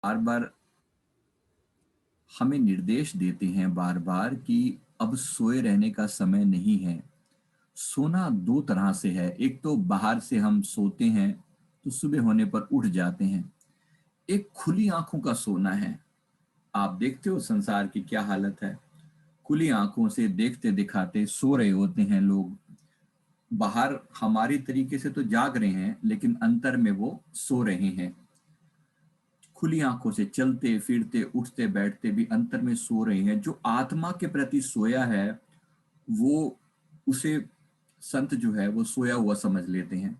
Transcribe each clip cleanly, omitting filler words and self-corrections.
बार बार हमें निर्देश देते हैं बार बार कि अब सोए रहने का समय नहीं है। सोना दो तरह से है, एक तो बाहर से हम सोते हैं तो सुबह होने पर उठ जाते हैं, एक खुली आंखों का सोना है। आप देखते हो संसार की क्या हालत है। खुली आंखों से देखते दिखाते सो रहे होते हैं लोग। बाहर हमारी तरीके से तो जाग रहे हैं लेकिन अंतर में वो सो रहे हैं। खुली आंखों से चलते फिरते उठते बैठते भी अंतर में सो रहे हैं। जो आत्मा के प्रति सोया है वो, उसे संत जो है वो सोया हुआ समझ लेते हैं।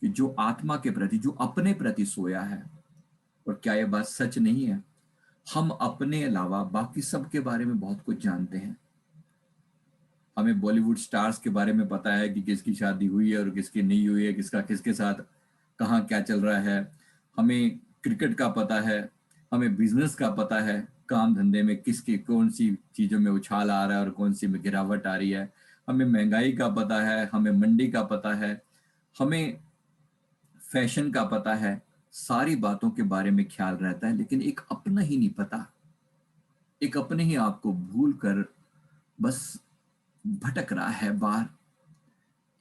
कि जो आत्मा के प्रति, जो अपने प्रति सोया है। और क्या यह बात सच नहीं है? हम अपने अलावा बाकी सब के बारे में बहुत कुछ जानते हैं। हमें बॉलीवुड स्टार्स के बारे में पता है कि किसकी शादी हुई है और किसकी नहीं हुई है, किसका किसके साथ कहाँ क्या चल रहा है। हमें क्रिकेट का पता है, हमें बिजनेस का पता है, काम धंधे में किसकी कौन सी चीज़ों में उछाल आ रहा है और कौन सी में गिरावट आ रही है। हमें महंगाई का पता है, हमें मंडी का पता है, हमें फैशन का पता है। सारी बातों के बारे में ख्याल रहता है, लेकिन एक अपना ही नहीं पता। एक अपने ही आप को भूल कर बस भटक रहा है बार।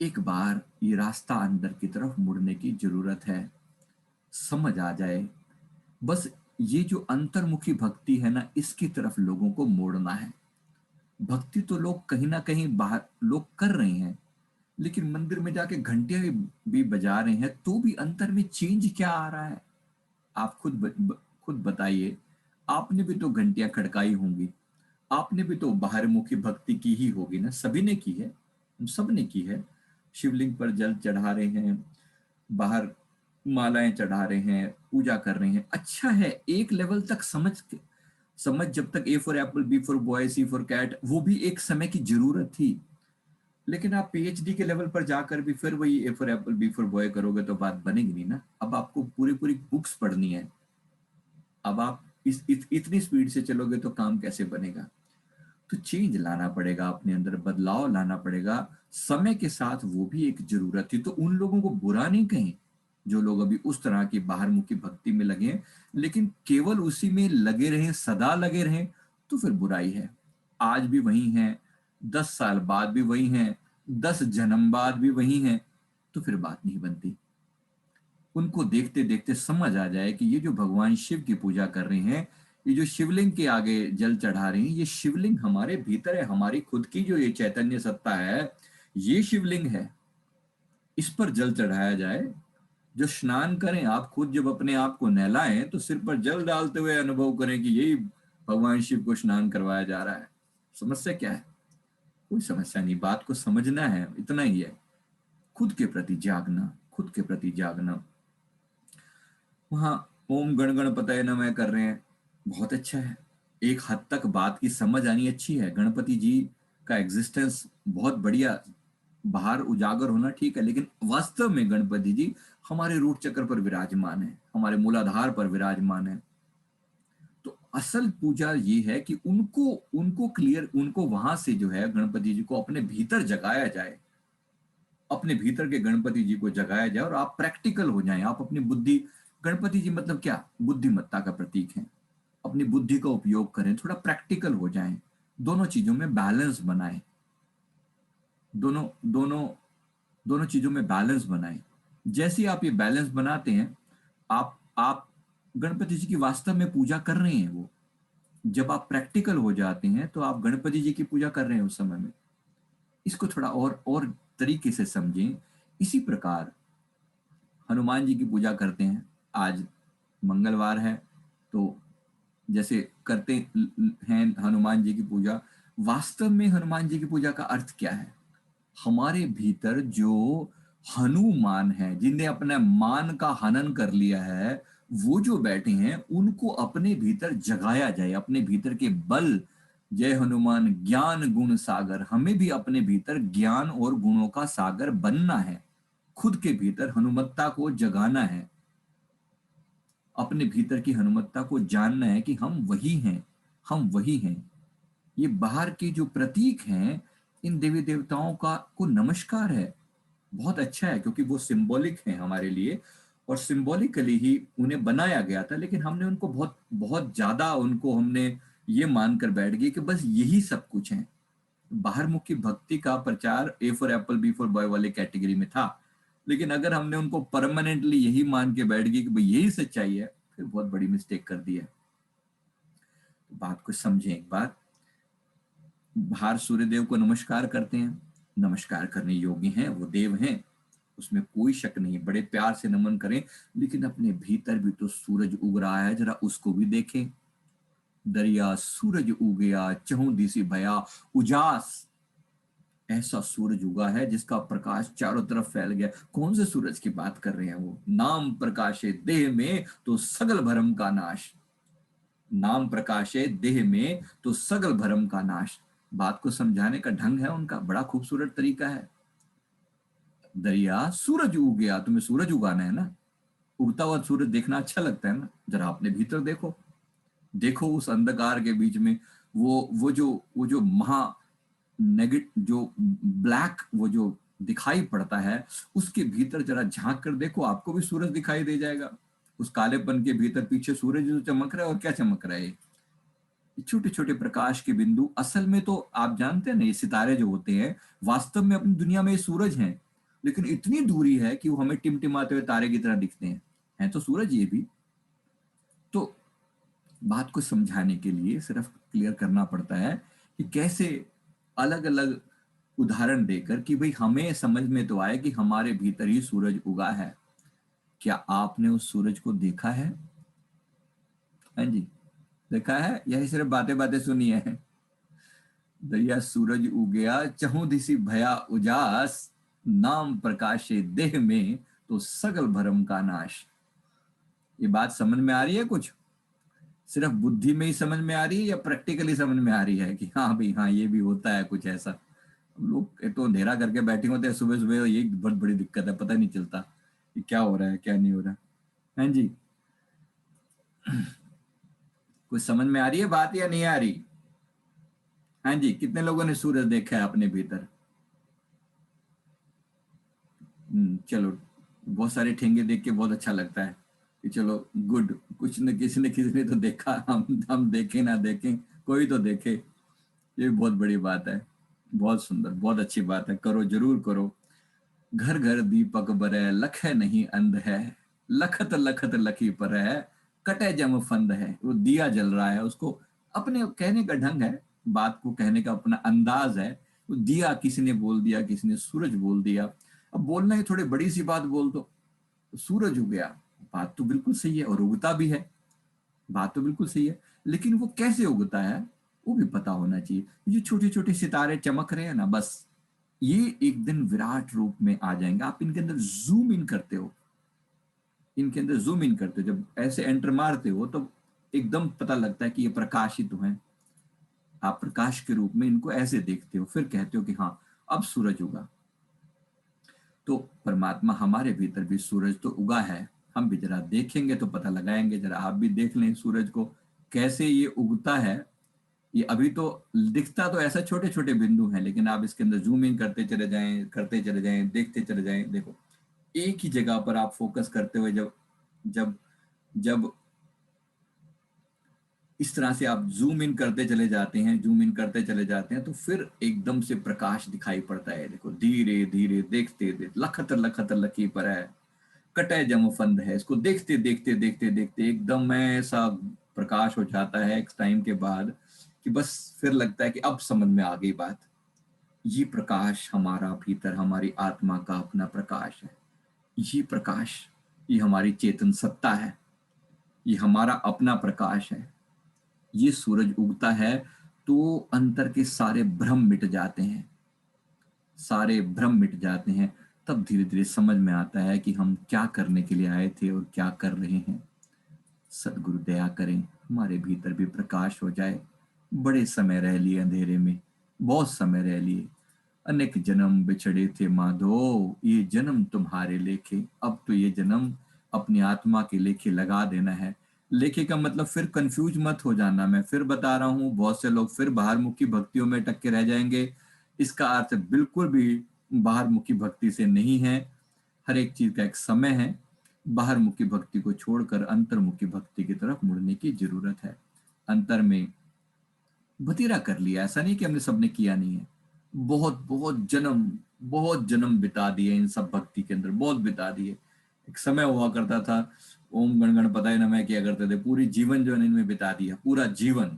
एक बार ये रास्ता अंदर की तरफ मुड़ने की जरूरत है। समझ आ जाए, बस ये जो अंतर्मुखी भक्ति है ना, इसकी तरफ लोगों को मोड़ना है। भक्ति तो लोग कहीं ना कहीं बाहर लोग कर रहे हैं, लेकिन मंदिर में जाके घंटियां भी बजा रहे हैं, तो भी अंतर में चेंज क्या आ रहा है? आप खुद बताइए। आपने भी तो घंटियां खड़काई होंगी, आपने भी तो बाहर मुखी भक्ति की ही होगी ना, सभी ने की है, हम सब ने की है। शिवलिंग पर जल चढ़ा रहे हैं, बाहर मालाएं चढ़ा रहे हैं, पूजा कर रहे हैं। अच्छा है, एक लेवल तक समझ जब तक A for apple, B for boy, C for cat, वो भी एक समय की जरूरत थी। लेकिन आप पीएचडी के लेवल पर जाकर भी फिर वही A for apple B for boy करोगे तो बात बनेगी नहीं ना। अब आपको पूरी पूरी बुक्स पढ़नी है। अब आप इतनी स्पीड से चलोगे तो काम कैसे बनेगा? तो चेंज लाना पड़ेगा, अपने अंदर बदलाव लाना पड़ेगा। समय के साथ वो भी एक जरूरत थी, तो उन लोगों को बुरा नहीं कहें जो लोग अभी उस तरह की बाहरमुखी भक्ति में लगे हैं। लेकिन केवल उसी में लगे रहें, सदा लगे रहें, तो फिर बुराई है। आज भी वही हैं, 10 साल बाद भी वही हैं, 10 जन्म बाद भी वही हैं, तो फिर बात नहीं बनती। उनको देखते देखते समझ आ जाए कि ये जो भगवान शिव की पूजा कर रहे हैं, ये जो शिवलिंग के आगे जल चढ़ा रहे हैं, ये शिवलिंग हमारे भीतर है। हमारी खुद की जो ये चैतन्य सत्ता है, ये शिवलिंग है। इस पर जल चढ़ाया जाए। जो स्नान करें, आप खुद जब अपने आप को नहलाएं तो सिर पर जल डालते हुए अनुभव करें कि यही भगवान शिव को स्नान करवाया जा रहा है। समस्या क्या है? कोई समस्या नहीं, बात को समझना है, इतना ही है। खुद के प्रति जागना, खुद के प्रति जागना। वहाँ ओम गण गणपतये नमः कर रहे हैं, बहुत अच्छा है। एक हद तक बात की समझ आनी अच्छी है। गणपति जी का एग्जिस्टेंस बहुत बढ़िया, बाहर उजागर होना ठीक है, लेकिन वास्तव में गणपति जी हमारे रूट चक्र पर विराजमान है, हमारे मूलाधार पर विराजमान है। तो असल पूजा ये है कि उनको उनको क्लियर, उनको वहां से जो है गणपति जी को अपने भीतर जगाया जाए। अपने भीतर के गणपति जी को जगाया जाए और आप प्रैक्टिकल हो जाएं। आप अपनी बुद्धि, गणपति जी मतलब क्या? बुद्धिमत्ता का प्रतीक है। अपनी बुद्धि का उपयोग करें, थोड़ा प्रैक्टिकल हो जाएं, दोनों चीजों में बैलेंस बनाएं। दोनों दोनों दोनों चीजों में बैलेंस बनाएं। जैसे ही आप ये बैलेंस बनाते हैं, आप गणपति जी की वास्तव में पूजा कर रहे हैं। वो जब आप प्रैक्टिकल हो जाते हैं तो आप गणपति जी की पूजा कर रहे हैं उस समय में। इसको थोड़ा और तरीके से समझें। इसी प्रकार हनुमान जी की पूजा करते हैं। आज मंगलवार है, तो जैसे करते हैं हनुमान जी की पूजा। वास्तव में हनुमान जी की पूजा का अर्थ क्या है? हमारे भीतर जो हनुमान है, जिनने अपने मान का हनन कर लिया है, वो जो बैठे हैं, उनको अपने भीतर जगाया जाए। अपने भीतर के बल, जय हनुमान ज्ञान गुण सागर, हमें भी अपने भीतर ज्ञान और गुणों का सागर बनना है। खुद के भीतर हनुमत्ता को जगाना है। अपने भीतर की हनुमत्ता को जानना है कि हम वही हैं, हम वही हैं। ये बाहर के जो प्रतीक हैं, इन देवी देवताओं का को नमस्कार है। बहुत अच्छा है, क्योंकि वो सिंबॉलिक है हमारे लिए। और सिंबॉलिकली ही उन्हें बनाया गया था, लेकिन हमने उनको बहुत बहुत ज्यादा उनको हमने ये मानकर बैठ गए कि बस यही सब कुछ है। बाहरमुखी भक्ति का प्रचार A for apple B for boy वाले कैटेगरी में था, लेकिन अगर हमने उनको परमानेंटली यही मान के बैठ गए कि भाई यही सच्चाई है, फिर बहुत बड़ी मिस्टेक कर दी है। बात को समझें एक बार। बाहर सूर्यदेव को नमस्कार करते हैं, नमस्कार करने योग्य हैं, वो देव हैं, उसमें कोई शक नहीं, बड़े प्यार से नमन करें, लेकिन अपने भीतर भी तो सूरज उग रहा है, जरा उसको भी देखें। दरिया सूरज उगया चहुं दिसी भया उजास, ऐसा सूरज उगा है जिसका प्रकाश चारों तरफ फैल गया। कौन से सूरज की बात कर रहे हैं वो? नाम प्रकाशे देह में तो सगल भरम का नाश, नाम प्रकाशे देह में तो सगल भरम का नाश। बात को समझाने का ढंग है उनका, बड़ा खूबसूरत तरीका है। दरिया सूरज उग गया, तुम्हें सूरज उगाना है ना, उगता हुआ सूरज देखना अच्छा लगता है ना, जरा अपने भीतर देखो, देखो उस अंधकार के बीच में वो जो महा नेगेटिव जो ब्लैक वो जो दिखाई पड़ता है, उसके भीतर जरा झांक कर देखो, आपको भी सूरज दिखाई दे जाएगा। उस कालेपन के भीतर पीछे सूरज जो चमक रहा है, और क्या चमक रहा है? छोटे छोटे प्रकाश के बिंदु। असल में तो आप जानते हैं ना, ये सितारे जो होते हैं वास्तव में अपनी दुनिया में ये सूरज हैं, लेकिन इतनी दूरी है कि वो हमें टिमटिमाते हुए तारे की तरह दिखते हैं तो सूरज ये भी। तो बात को समझाने के लिए सिर्फ क्लियर करना पड़ता है कि कैसे अलग अलग उदाहरण देकर कि भाई हमें समझ में तो आए कि हमारे भीतर ही सूरज उगा है। क्या आपने उस सूरज को देखा है? हाँ जी, देखा है, यही सिर्फ बातें बातें सुनी है? दरिया सूरज उगया चहुं दिसी भया उजास, नाम प्रकाशे देह में तो सगल भरम का नाश। ये बात समझ में आ रही है? कुछ सिर्फ बुद्धि में ही समझ में आ रही है या प्रैक्टिकली समझ में आ रही है कि हाँ भाई हाँ ये भी होता है कुछ ऐसा? हम लोग तो अंधेरा करके बैठे होते हैं सुबह सुबह, ये बहुत बड़ी दिक्कत है, पता नहीं चलता कि क्या हो रहा है क्या नहीं हो रहा। हाँ जी, कुछ समझ में आ रही है बात या नहीं आ रही? हाँ जी, कितने लोगों ने सूरज देखा है अपने भीतर? चलो, बहुत सारे ठेंगे देख के बहुत अच्छा लगता है कि चलो गुड, कुछ न किसी ने तो देखा, हम देखें ना देखें, कोई तो देखे, ये बहुत बड़ी बात है। बहुत सुंदर, बहुत अच्छी बात है, करो जरूर करो। घर घर दीपक बरै लखै नहीं अंध है, लखत लखत लखी पर है, कटे जम फंद है। वो दिया जल रहा है, उसको अपने कहने का ढंग है, बात को कहने का अपना अंदाज है। वो दिया किसी ने बोल दिया, किसी ने सूरज बोल दिया। अब बोलना है थोड़ी बड़ी सी बात बोल दो, सूरज उग गया, बात तो बिल्कुल सही है, और उगता भी है, बात तो बिल्कुल सही है, लेकिन वो कैसे उगता है वो भी पता होना चाहिए। ये छोटे छोटे सितारे चमक रहे हैं ना, बस ये एक दिन विराट रूप में आ जाएंगे। आप इनके अंदर जूम इन करते हो, इनके अंदर जूम इन करते हो, जब ऐसे एंटर मारते हो तो एकदम पता लगता है कि ये प्रकाशित हैं। आप प्रकाश के रूप में इनको ऐसे देखते हो, फिर कहते हो कि हाँ अब सूरज उगा। तो परमात्मा हमारे भीतर भी सूरज तो उगा है, हम भी जरा देखेंगे तो पता लगाएंगे। जरा आप भी देख लें सूरज को कैसे ये उगता है। ये अभी तो दिखता तो ऐसा छोटे छोटे बिंदु हैं, लेकिन आप इसके अंदर जूम इन करते चले जाएं, करते चले जाएं, देखते चले जाएं, देखो एक ही जगह पर आप फोकस करते हुए जब जब जब इस तरह से आप जूम इन करते चले जाते हैं, जूम इन करते चले जाते हैं, तो फिर एकदम से प्रकाश दिखाई पड़ता है। देखो धीरे धीरे देखते देखते लखतर लखतर लकी पर है, कटे जम फंद है, इसको देखते देखते देखते देखते एकदम ऐसा प्रकाश हो जाता है एक टाइम के बाद कि बस फिर लगता है कि अब समझ में आ गई बात। ये प्रकाश हमारा भीतर, हमारी आत्मा का अपना प्रकाश है। ये प्रकाश, ये हमारी चेतन सत्ता है, ये हमारा अपना प्रकाश है। ये सूरज उगता है तो अंतर के सारे भ्रम मिट जाते हैं, सारे भ्रम मिट जाते हैं। तब धीरे धीरे समझ में आता है कि हम क्या करने के लिए आए थे और क्या कर रहे हैं। सदगुरु दया करें, हमारे भीतर भी प्रकाश हो जाए। बड़े समय रह लिए अंधेरे में, बहुत समय रह लिए, अनेक जन्म बिछड़े थे माधो, ये जन्म तुम्हारे लेखे। अब तो ये जन्म अपनी आत्मा के लेखे लगा देना है। लेखे का मतलब फिर कंफ्यूज मत हो जाना, मैं फिर बता रहा हूँ, बहुत से लोग फिर बाहर मुखी भक्तियों में टक के रह जाएंगे। इसका अर्थ बिल्कुल भी बाहर मुखी भक्ति से नहीं है। हर एक चीज का एक समय है। बाहर मुखी भक्ति को छोड़कर अंतर्मुखी भक्ति की तरफ मुड़ने की जरूरत है। अंतर में बतीरा कर लिया, ऐसा नहीं कि हमने सबने किया नहीं है। बहुत बहुत जन्म बिता दिए इन सब भक्ति के अंदर, बहुत बिता दिए। एक समय हुआ करता था, ओम गण गणपताय नमः किया करते थे, पूरी जीवन जो है इनमें बिता दिया, पूरा जीवन।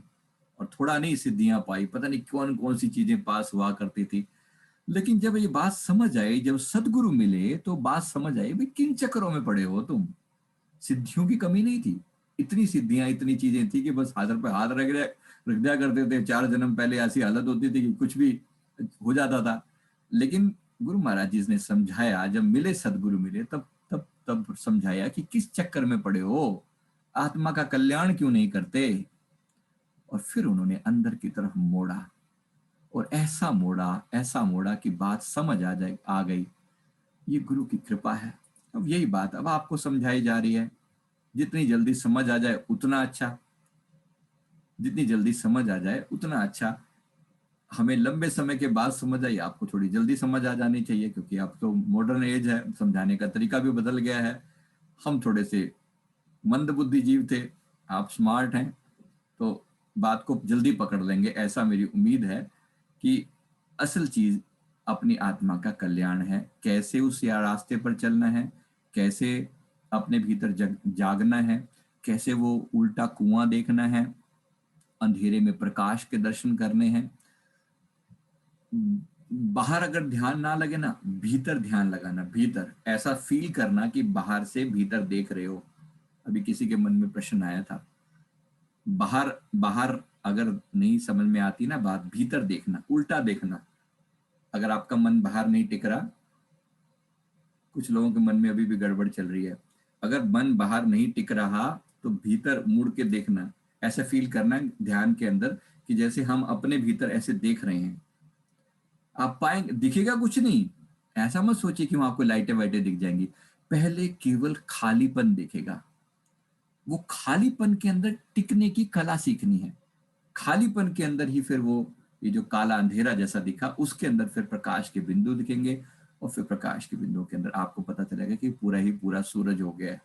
और थोड़ा नहीं सिद्धियां पाई, पता नहीं कौन कौन सी चीजें पास हुआ करती थी। लेकिन जब ये बात समझ आई, जब सदगुरु मिले, तो बात समझ आई, भाई किन चक्करों में पड़े हो तुम। सिद्धियों की कमी नहीं थी, इतनी सिद्धियां इतनी चीजें थी कि बस हाथ पे हाथ रख दिया करते थे। 4 जन्म पहले ऐसी हालत होती थी कि कुछ भी हो जाता था। लेकिन गुरु महाराज जी ने समझाया, जब मिले सदगुरु मिले, तब तब तब समझाया कि किस चक्कर में पड़े हो, आत्मा का कल्याण क्यों नहीं करते। और फिर उन्होंने अंदर की तरफ मोड़ा, और ऐसा मोड़ा कि बात समझ आ गई। ये गुरु की कृपा है। अब यही बात अब आपको समझाई जा रही है। जितनी जल्दी समझ आ जाए उतना अच्छा, जितनी जल्दी समझ आ जाए उतना अच्छा। हमें लंबे समय के बाद समझ आई, आपको थोड़ी जल्दी समझ आ जानी चाहिए, क्योंकि अब तो मॉडर्न एज है, समझाने का तरीका भी बदल गया है। हम थोड़े से मंद बुद्धि जीव थे, आप स्मार्ट हैं, तो बात को जल्दी पकड़ लेंगे, ऐसा मेरी उम्मीद है। कि असल चीज अपनी आत्मा का कल्याण है, कैसे उस या रास्ते पर चलना है, कैसे अपने भीतर जागना है, कैसे वो उल्टा कुआं देखना है, अंधेरे में प्रकाश के दर्शन करने हैं। बाहर अगर ध्यान ना लगे ना, भीतर ध्यान लगाना, भीतर ऐसा फील करना कि बाहर से भीतर देख रहे हो। अभी किसी के मन में प्रश्न आया था, बाहर बाहर अगर नहीं समझ में आती ना बात, भीतर देखना, उल्टा देखना। अगर आपका मन बाहर नहीं टिक रहा, कुछ लोगों के मन में अभी भी गड़बड़ चल रही है, अगर मन बाहर नहीं टिक रहा तो भीतर मुड़ के देखना। ऐसा फील करना ध्यान के अंदर कि जैसे हम अपने भीतर ऐसे देख रहे हैं। आप पाएंगे दिखेगा कुछ नहीं, ऐसा मत सोचिए कि वहां आपको लाइटें वाइटें दिख जाएंगी। पहले केवल खालीपन दिखेगा। वो खालीपन के अंदर टिकने की कला सीखनी है। खालीपन के अंदर ही फिर वो, ये जो काला अंधेरा जैसा दिखा, उसके अंदर फिर प्रकाश के बिंदु दिखेंगे। और फिर प्रकाश के बिंदु के अंदर आपको पता चलेगा कि पूरा ही पूरा सूरज हो गया है।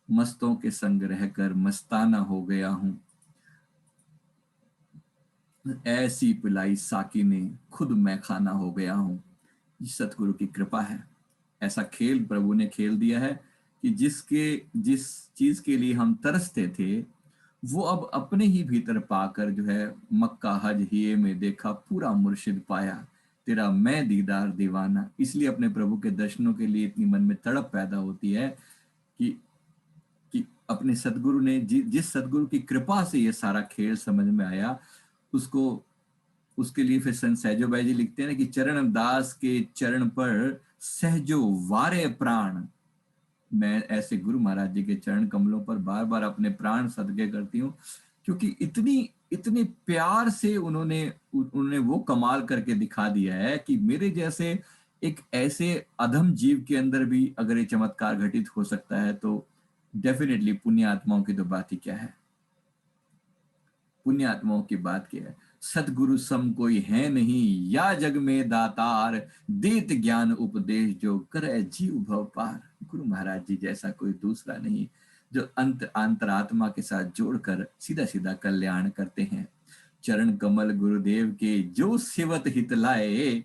मस्तों के संग रहकर मस्ताना हो गया हूं, ऐसी पिलाई साकी ने खुद मैं खाना हो गया हूं। ये सतगुरु की कृपा है। ऐसा खेल प्रभु ने खेल दिया है कि जिस चीज के लिए हम तरसते थे, वो अब अपने ही भीतर पाकर जो है, मक्का हज हिये में देखा पूरा मुर्शिद पाया, तेरा मैं दीदार दीवाना। इसलिए अपने प्रभु के दर्शनों के लिए इतनी मन में तड़प पैदा होती है कि कि अपने सदगुरु ने जिस सदगुरु की कृपा से ये सारा खेल समझ में आया, उसको उसके लिए फिर संत सहजो भाई जी लिखते हैं ना कि चरण दास के चरण पर सहजो वारे प्राण। मैं ऐसे गुरु महाराज जी के चरण कमलों पर बार बार अपने प्राण सदके करती हूँ, क्योंकि इतनी इतने प्यार से उन्होंने वो कमाल करके दिखा दिया है कि मेरे जैसे एक ऐसे अधम जीव के अंदर भी अगर ये चमत्कार घटित हो सकता है, तो डेफिनेटली पुण्य आत्माओं की तो बात ही क्या है। पुण्य आत्माओं की बात क्या है। सतगुरु सम कोई है नहीं, या जग में दातार, देत ज्ञान उपदेश जो करे जीव भव पार। गुरु महाराज जी जैसा कोई दूसरा नहीं, जो अंतरात्मा के साथ जोड़कर सीधा सीधा कल्याण करते हैं। चरण कमल गुरुदेव के जो सेवत हित लाए,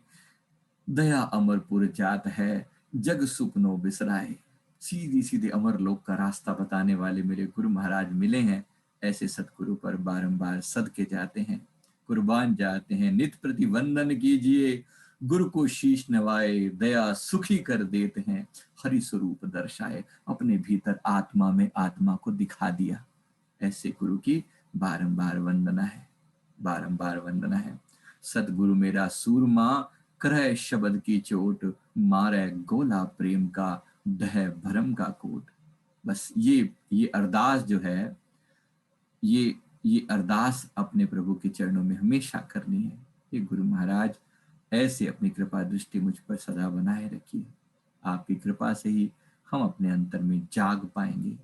दया अमरपुर जात है जग सुपनो बिसराए। सीधी सीधे अमर लोक का रास्ता बताने वाले मेरे गुरु महाराज मिले हैं। ऐसे सतगुरु पर बारंबार सदके जाते हैं, कुर्बान जाते हैं। नित प्रति वंदन कीजिए, गुरु को शीश नवाए, दया सुखी कर देते हैं। हरि स्वरूप दर्शाए, अपने भीतर आत्मा में आत्मा को दिखा दिया। ऐसे गुरु की बारंबार वंदना है, बारंबार वंदना है। सतगुरु मेरा सूरमा, करह शब्द की चोट, मारे गोला प्रेम का, दह भरम का कोट। बस ये अरदास जो है, ये अरदास अपने प्रभु के चरणों में हमेशा करनी है। ये गुरु महाराज ऐसे अपनी कृपा दृष्टि मुझ पर सदा बनाए रखिए। आपकी कृपा से ही हम अपने अंतर में जाग पाएंगे।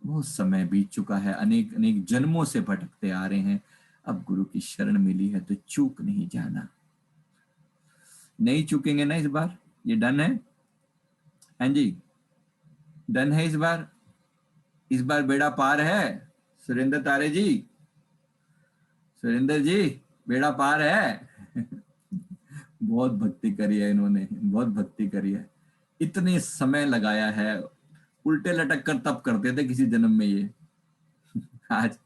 बहुत समय बीत चुका है, अनेक अनेक जन्मों से भटकते आ रहे हैं। अब गुरु की शरण मिली है तो चूक नहीं जाना। नहीं चूकेंगे ना इस बार, ये डन है। हाँ जी, डन है इस बार बेड़ा पार है। सुरेंद्र तारे जी, सुरेंद्र जी, बेड़ा पार है। बहुत भक्ति करी है इन्होंने, बहुत भक्ति करी है, इतने समय लगाया है। उल्टे लटक कर तप करते थे किसी जन्म में ये। आज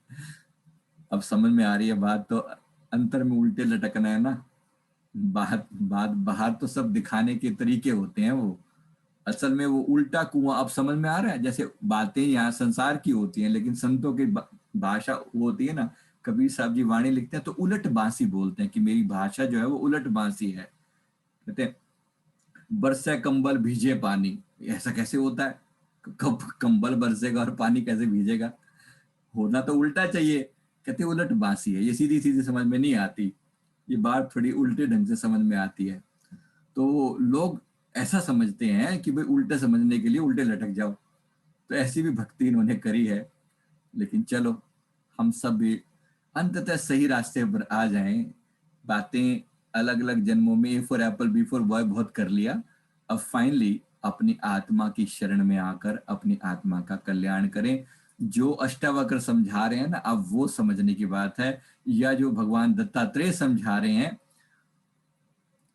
अब समझ में आ रही है बात तो, अंतर में उल्टे लटकना है ना। बात बात बाहर तो सब दिखाने के तरीके होते हैं, वो असल में वो उल्टा कुआं। अब समझ में आ रहा है, जैसे बातें यहाँ संसार की होती हैं लेकिन संतों की भाषा वो होती है ना। कबीर साहब जी वाणी लिखते हैं तो उलट बांसी बोलते हैं कि मेरी भाषा जो है वो उलट बांसी है। कहते हैं बरसे कंबल भीजे पानी, ऐसा कैसे होता है? कब कंबल बरसेगा और पानी कैसे भीजेगा? होना तो उल्टा चाहिए। कहते उलट बांसी है, ये सीधी सीधी समझ में नहीं आती, ये बात थोड़ी उल्टे ढंग से समझ में आती है। तो लोग ऐसा समझते हैं कि भाई उल्टे समझने के लिए उल्टे लटक जाओ। तो ऐसी भी भक्ति इन्होंने करी है। लेकिन चलो, हम सब भी अंततः सही रास्ते पर आ जाएं। बातें अलग अलग जन्मों में A for apple B for boy बहुत कर लिया। अब फाइनली अपनी आत्मा की शरण में आकर अपनी आत्मा का कल्याण करें। जो अष्टावक्र समझा रहे हैं ना, अब वो समझने की बात है, या जो भगवान दत्तात्रेय समझा रहे हैं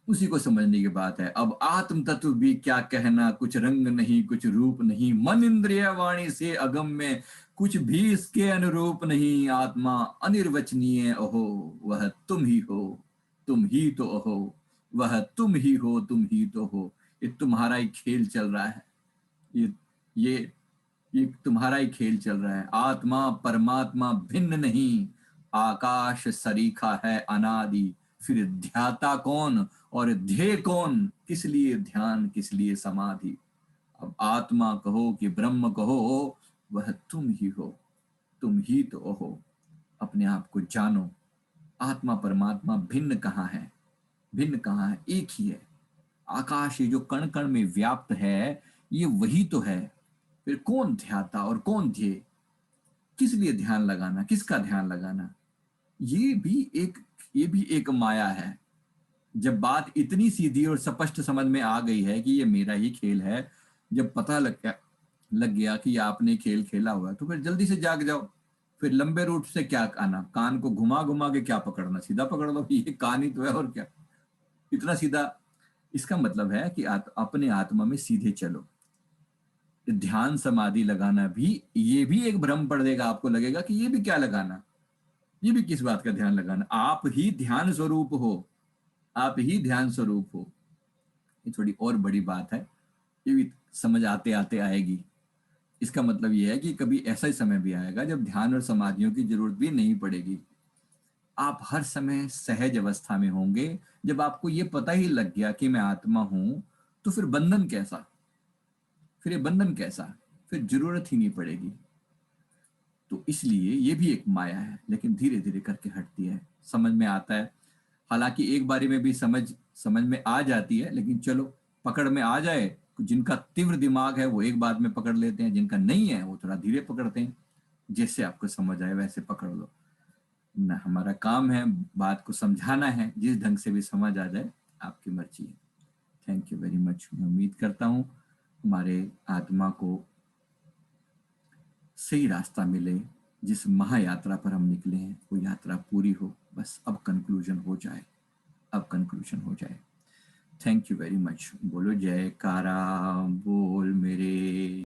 उसी को समझने की बात है। अब आत्म तत्व भी क्या कहना, कुछ रंग नहीं कुछ रूप नहीं, मन इंद्रिय वाणी से अगम में कुछ भी इसके अनुरूप नहीं। आत्मा अनिर्वचनीय अहो, वह तुम ही हो, तुम ही तो अहो, वह तुम ही हो, तुम ही तो हो। ये तुम्हारा ही खेल चल रहा है। ये ये ये तुम्हारा ही खेल चल रहा है। आत्मा परमात्मा भिन्न नहीं, आकाश सरीखा है अनादि। फिर ध्याता कौन और ध्येय कौन, किस लिए ध्यान किस लिए समाधि। अब आत्मा कहो कि ब्रह्म कहो, वह तुम ही हो, तुम ही तो हो। अपने आप को जानो। आत्मा परमात्मा भिन्न कहाँ है? भिन्न कहाँ है? एक ही है। आकाश ये जो कण कण में व्याप्त है, ये वही तो है। फिर कौन ध्याता और कौन ध्येय? किस लिए ध्यान लगाना, किसका ध्यान लगाना? ये भी एक ये भी एक माया है। जब बात इतनी सीधी और स्पष्ट समझ में आ गई है कि ये मेरा ही खेल है, जब पता लग गया कि आपने खेल खेला हुआ है, तो फिर जल्दी से जाग जाओ। फिर लंबे रूट से क्या आना, कान को घुमा घुमा के क्या पकड़ना, सीधा पकड़ लो, ये कान ही तो है और क्या। इतना सीधा। इसका मतलब है कि अपने आत्मा में सीधे चलो। ध्यान समाधि लगाना भी, ये भी एक भ्रम पड़ देगा, आपको लगेगा कि ये भी क्या लगाना, ये भी किस बात का ध्यान लगाना। आप ही ध्यान स्वरूप हो, आप ही ध्यान स्वरूप हो। ये थोड़ी और बड़ी बात है, ये भी समझ आते आते आएगी। इसका मतलब ये है कि कभी ऐसा ही समय भी आएगा जब ध्यान और समाधियों की जरूरत भी नहीं पड़ेगी। आप हर समय सहज अवस्था में होंगे। जब आपको ये पता ही लग गया कि मैं आत्मा हूं, तो फिर बंधन कैसा? फिर ये बंधन कैसा? फिर जरूरत ही नहीं पड़ेगी। तो इसलिए ये भी एक माया है, लेकिन धीरे धीरे करके हटती है, समझ में आता है। हालांकि एक बारी में भी समझ समझ में आ जाती है, लेकिन चलो, पकड़ में आ जाए। जिनका तीव्र दिमाग है वो एक बार में पकड़ लेते हैं, जिनका नहीं है वो थोड़ा धीरे पकड़ते हैं। जैसे आपको समझ आए वैसे पकड़ लो ना। हमारा काम है बात को समझाना है, जिस ढंग से भी समझ आ जाए आपकी मर्जी है। Thank you very much. मैं उम्मीद करता हूँ हमारे आत्मा को सही रास्ता मिले। जिस महायात्रा पर हम निकले हैं वो यात्रा पूरी हो, बस अब कंक्लूजन हो जाए, अब कंक्लूजन हो जाए। Thank you very much. बोलो जयकारा, बोल मेरे